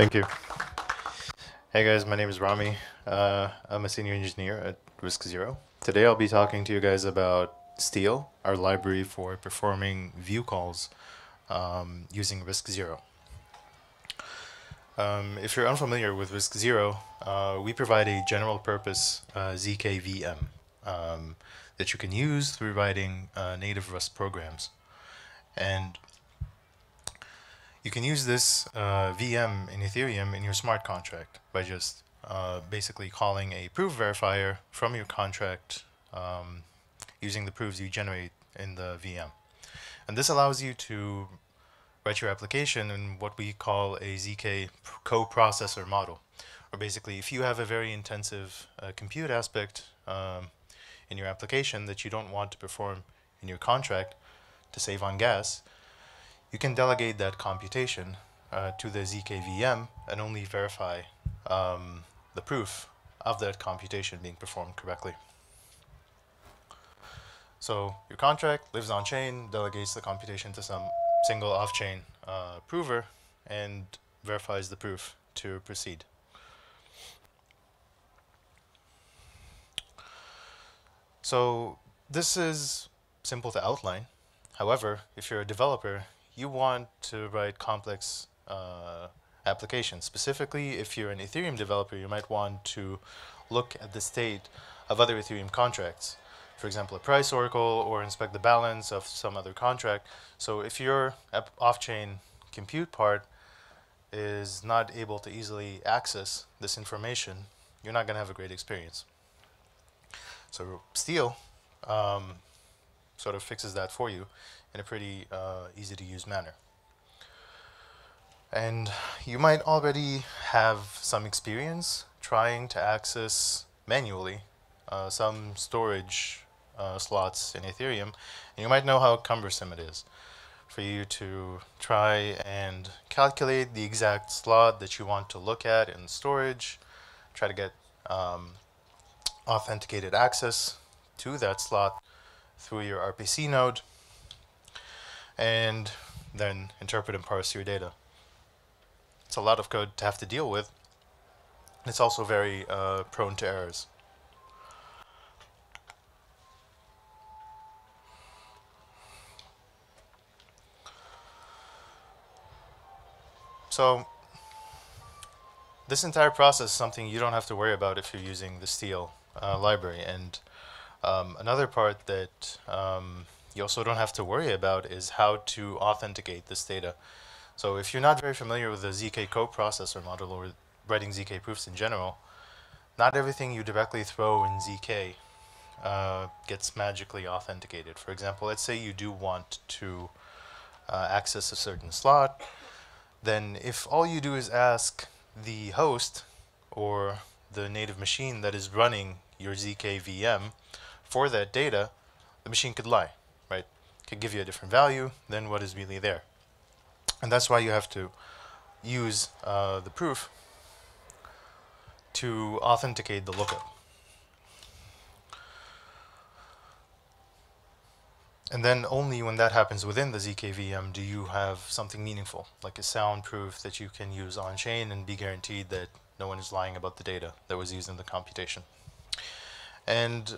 Thank you. Hey guys, my name is Rami. I'm a senior engineer at RISC Zero. Today I'll be talking to you guys about Steel, our library for performing view calls using RISC Zero. If you're unfamiliar with RISC Zero, we provide a general purpose ZK that you can use through writing native Rust programs. And you can use this VM in Ethereum in your smart contract by just basically calling a proof verifier from your contract using the proofs you generate in the VM. And this allows you to write your application in what we call a ZK co-processor model. Or basically, if you have a very intensive compute aspect in your application that you don't want to perform in your contract to save on gas, you can delegate that computation to the ZK VM and only verify the proof of that computation being performed correctly. So your contract lives on chain, delegates the computation to some single off-chain prover, and verifies the proof to proceed. So this is simple to outline. However, if you're a developer, you want to write complex applications. Specifically, if you're an Ethereum developer, you might want to look at the state of other Ethereum contracts. For example, a price oracle, or inspect the balance of some other contract. So if your off-chain compute part is not able to easily access this information, you're not going to have a great experience. So Steel sort of fixes that for you in a pretty easy to use manner. And you might already have some experience trying to access manually some storage slots in Ethereum, and you might know how cumbersome it is for you to try and calculate the exact slot that you want to look at in storage, try to get authenticated access to that slot through your RPC node, and then interpret and parse your data. It's a lot of code to have to deal with. It's also very prone to errors. So this entire process is something you don't have to worry about if you're using the Steel library. And another part that you also don't have to worry about is how to authenticate this data. So if you're not very familiar with the ZK co-processor model or writing ZK proofs in general, not everything you directly throw in ZK gets magically authenticated. For example, let's say you do want to access a certain slot, then if all you do is ask the host or the native machine that is running your ZK VM for that data, the machine could lie, right? Could give you a different value than what is really there. And that's why you have to use the proof to authenticate the lookup. And then only when that happens within the ZK VM do you have something meaningful, like a sound proof that you can use on-chain and be guaranteed that no one is lying about the data that was used in the computation. And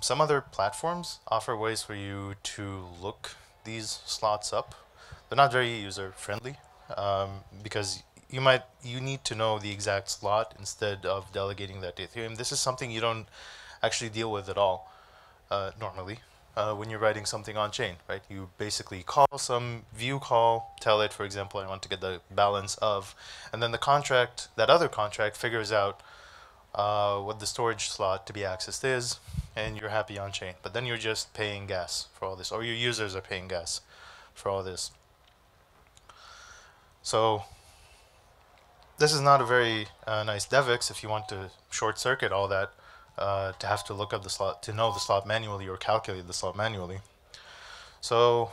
some other platforms offer ways for you to look these slots up. They're not very user-friendly because you need to know the exact slot instead of delegating that to Ethereum. This is something you don't actually deal with at all normally. When you're writing something on chain, right? You basically call some view call, tell it, for example, I want to get the balance of, and then the contract, that other contract figures out what the storage slot to be accessed is, and you're happy on chain. But then you're just paying gas for all this, or your users are paying gas for all this. So this is not a very nice DevX if you want to short circuit all that. To have to look up the slot, to know the slot manually or calculate the slot manually. So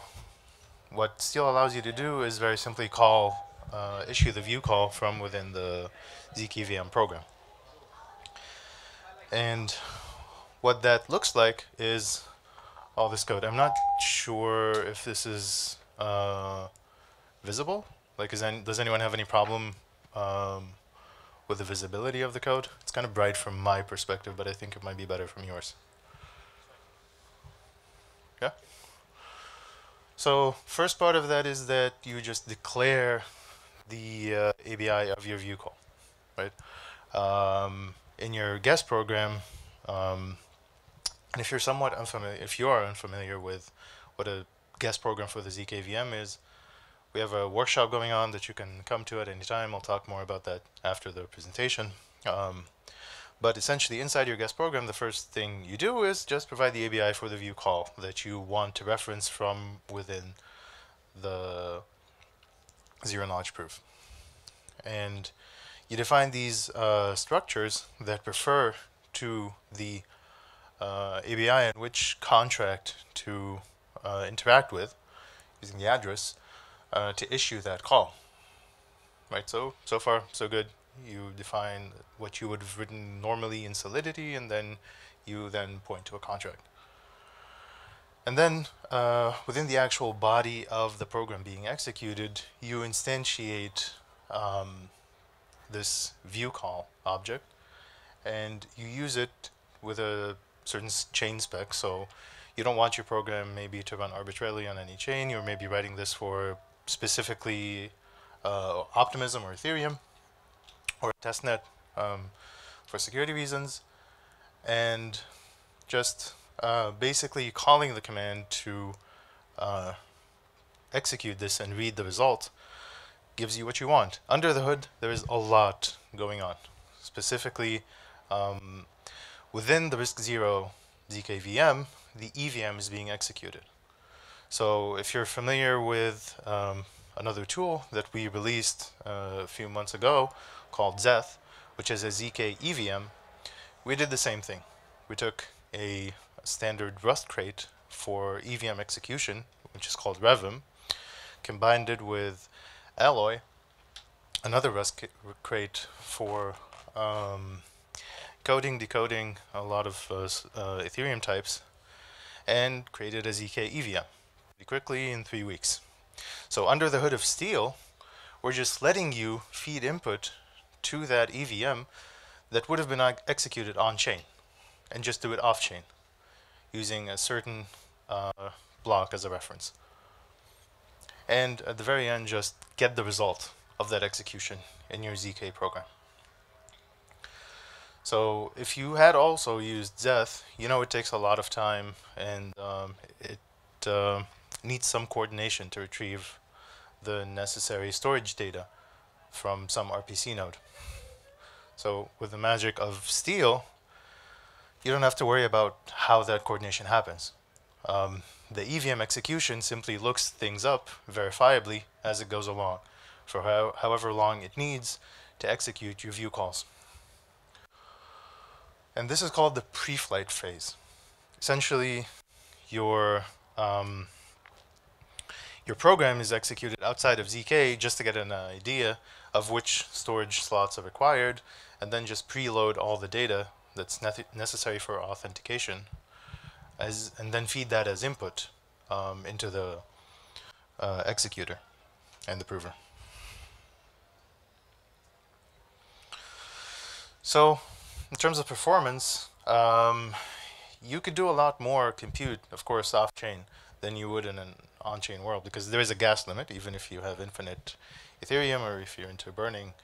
what Steel allows you to do is very simply issue the view call from within the ZKVM program. And what that looks like is all this code. I'm not sure if this is visible. Like, does anyone have any problem with the visibility of the code. It's kind of bright from my perspective, but I think it might be better from yours. Yeah? So first part of that is that you just declare the ABI of your view call, right? In your guest program, and if you're somewhat unfamiliar, if you are unfamiliar with what a guest program for the ZKVM is, we have a workshop going on that you can come to at any time. I'll talk more about that after the presentation. But essentially, inside your guest program, the first thing you do is just provide the ABI for the view call that you want to reference from within the zero-knowledge proof. And you define these structures that refer to the ABI and which contract to interact with using the address to issue that call. Right, so far, so good. You define what you would have written normally in Solidity, and then you then point to a contract. And then within the actual body of the program being executed, you instantiate this view call object, and you use it with a certain chain spec. So you don't want your program maybe to run arbitrarily on any chain. You're maybe writing this for specifically Optimism or Ethereum or testnet for security reasons, and just basically calling the command to execute this and read the result gives you what you want. Under the hood, there is a lot going on. Specifically, within the RISC-0 ZKVM, the EVM is being executed. So if you're familiar with another tool that we released a few months ago called Zeth, which is a ZK EVM, we did the same thing. We took a standard Rust crate for EVM execution, which is called Revim, combined it with Alloy, another Rust crate for coding, decoding a lot of Ethereum types, and created a ZK EVM pretty quickly in 3 weeks. So under the hood of Steel, we're just letting you feed input to that EVM that would have been executed on-chain, and just do it off-chain, using a certain block as a reference. And at the very end, just get the result of that execution in your ZK program. So if you had also used Zeth, you know it takes a lot of time, and it needs some coordination to retrieve the necessary storage data from some RPC node. So with the magic of Steel, you don't have to worry about how that coordination happens. The EVM execution simply looks things up verifiably as it goes along for however long it needs to execute your view calls. And this is called the pre-flight phase. Essentially, your program is executed outside of ZK just to get an idea of which storage slots are required, and then just preload all the data that's necessary for authentication, and then feed that as input into the executor and the prover. So in terms of performance, you could do a lot more compute, of course, off-chain than you would in an on-chain world, because there is a gas limit. Even if you have infinite Ethereum, or if you're into burning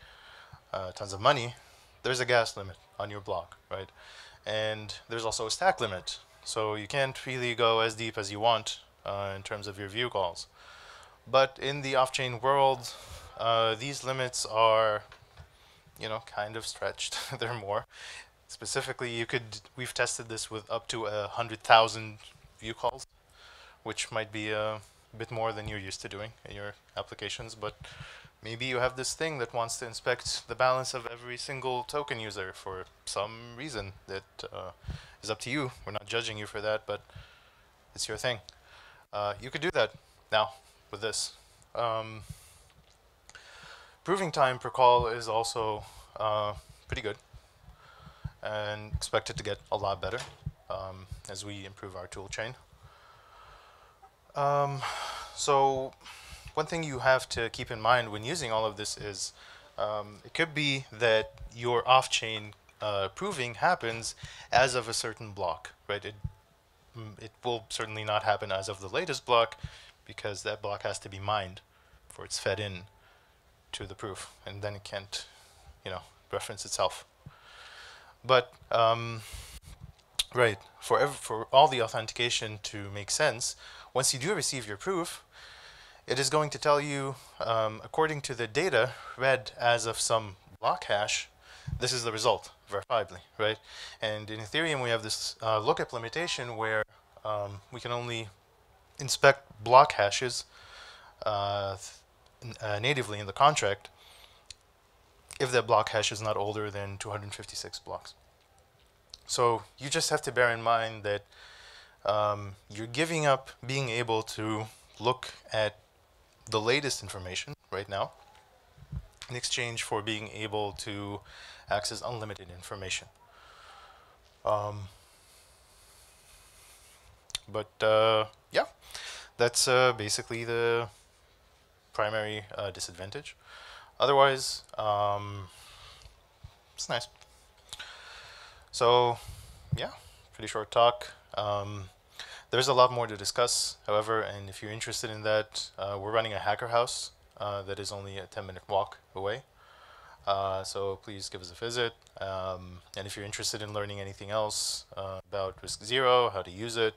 tons of money, there's a gas limit on your block, right? And there's also a stack limit. So you can't really go as deep as you want in terms of your view calls. But in the off-chain world, these limits are, kind of stretched. They're more. Specifically, we've tested this with up to 100,000 view calls, which might be a bit more than you're used to doing in your applications, but maybe you have this thing that wants to inspect the balance of every single token user for some reason that is up to you. We're not judging you for that, but it's your thing. You could do that now with this. Proving time per call is also pretty good, and expected to get a lot better as we improve our tool chain. So one thing you have to keep in mind when using all of this is It could be that your off-chain proving happens as of a certain block, right? It will certainly not happen as of the latest block because that block has to be mined before it's fed in to the proof, and then it can't, reference itself. But right, for all the authentication to make sense, once you do receive your proof, it is going to tell you, according to the data read as of some block hash, this is the result, verifiably, right? And in Ethereum, we have this lookup limitation where we can only inspect block hashes natively in the contract if that block hash is not older than 256 blocks. So you just have to bear in mind that you're giving up being able to look at the latest information right now in exchange for being able to access unlimited information. Yeah, that's basically the primary disadvantage. Otherwise, it's nice. So, yeah, pretty short talk. There's a lot more to discuss, however, and if you're interested in that, we're running a hacker house that is only a 10-minute walk away. So please give us a visit. And if you're interested in learning anything else about RISC Zero, how to use it,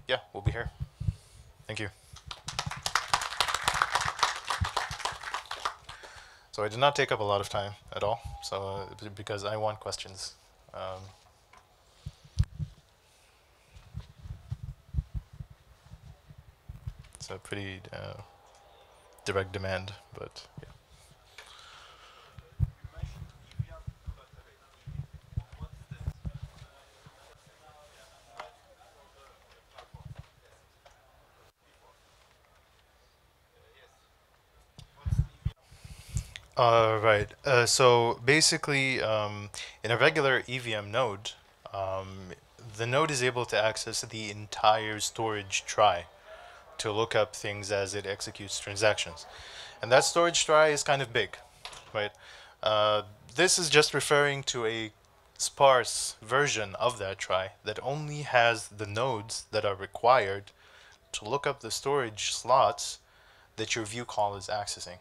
yeah, we'll be here. Thank you. So I did not take up a lot of time at all, so because I want questions. It's a pretty direct demand, but yeah. Right. So basically, in a regular EVM node, the node is able to access the entire storage trie to look up things as it executes transactions. And that storage trie is kind of big, right? This is just referring to a sparse version of that trie that only has the nodes that are required to look up the storage slots that your view call is accessing.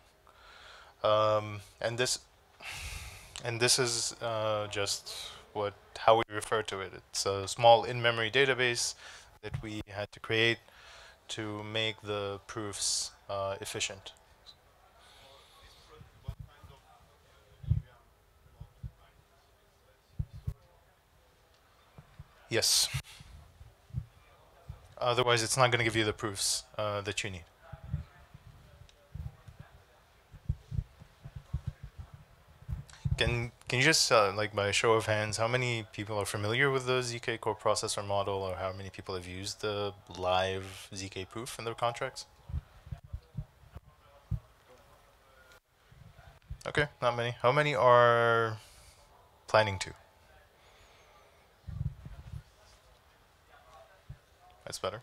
And this is just how we refer to it. It's a small in-memory database that we had to create to make the proofs efficient. Yes. Otherwise, it's not going to give you the proofs that you need. Can you just, like by a show of hands, how many people are familiar with the ZK core processor model, or how many people have used the live ZK proof in their contracts? Okay, not many. How many are planning to? That's better.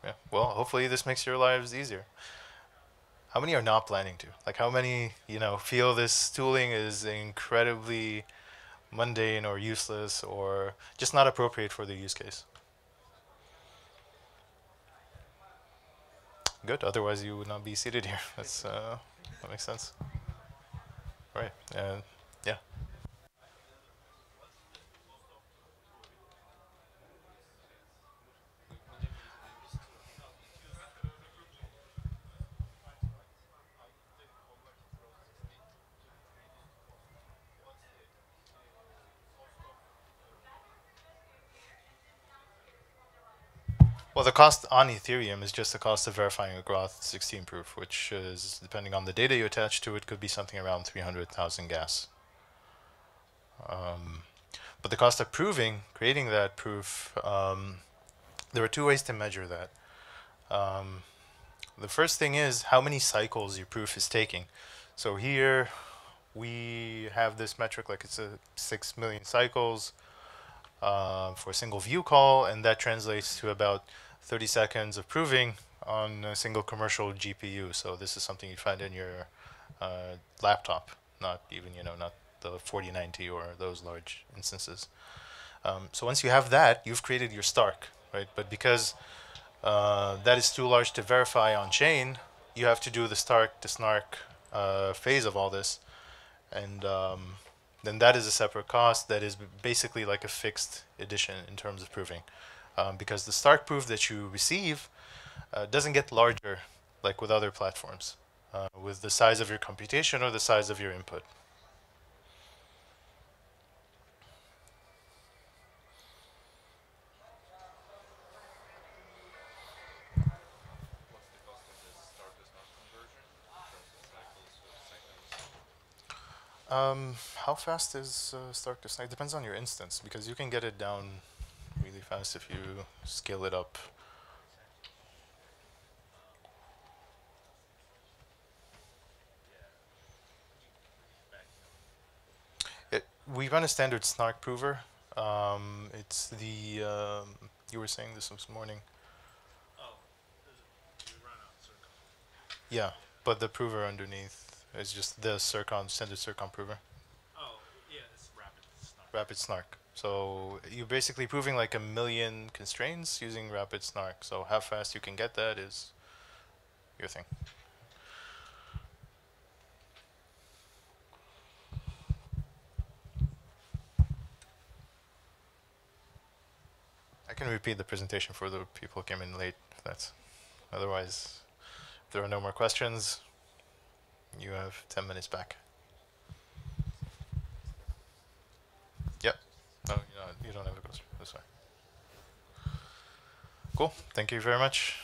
Yeah. Well, hopefully this makes your lives easier. How many are not planning to? Like how many, feel this tooling is incredibly mundane or useless or just not appropriate for the use case? Good. Otherwise, you would not be seated here. That makes sense. Right. Yeah. Well, the cost on Ethereum is just the cost of verifying a Groth 16 proof, which is, depending on the data you attach to it, could be something around 300,000 gas. But the cost of creating that proof, there are two ways to measure that. The first thing is how many cycles your proof is taking. So here we have this metric like it's a 6 million cycles for a single view call, and that translates to about 30 seconds of proving on a single commercial GPU. So this is something you find in your laptop, not even, not the 4090 or those large instances. So once you have that, you've created your Stark, right? But because that is too large to verify on chain, you have to do the Stark to Snark phase of all this. And then that is a separate cost that is basically like a fixed addition in terms of proving. Because the Stark proof that you receive doesn't get larger like with other platforms, with the size of your computation or the size of your input. How fast is Stark to Snark? Depends on your instance, because you can get it down really fast if you scale it up. We run a standard Snark prover. It's the you were saying this morning. Yeah, but the prover underneath is just the standard Circon prover. Rapid Snark. So you're basically proving like a million constraints using Rapid Snark. So how fast you can get that is your thing. I can repeat the presentation for the people who came in late. If that's otherwise, if there are no more questions, you have 10 minutes back. Yep. No, you don't have a question. That's fine. Cool. Thank you very much.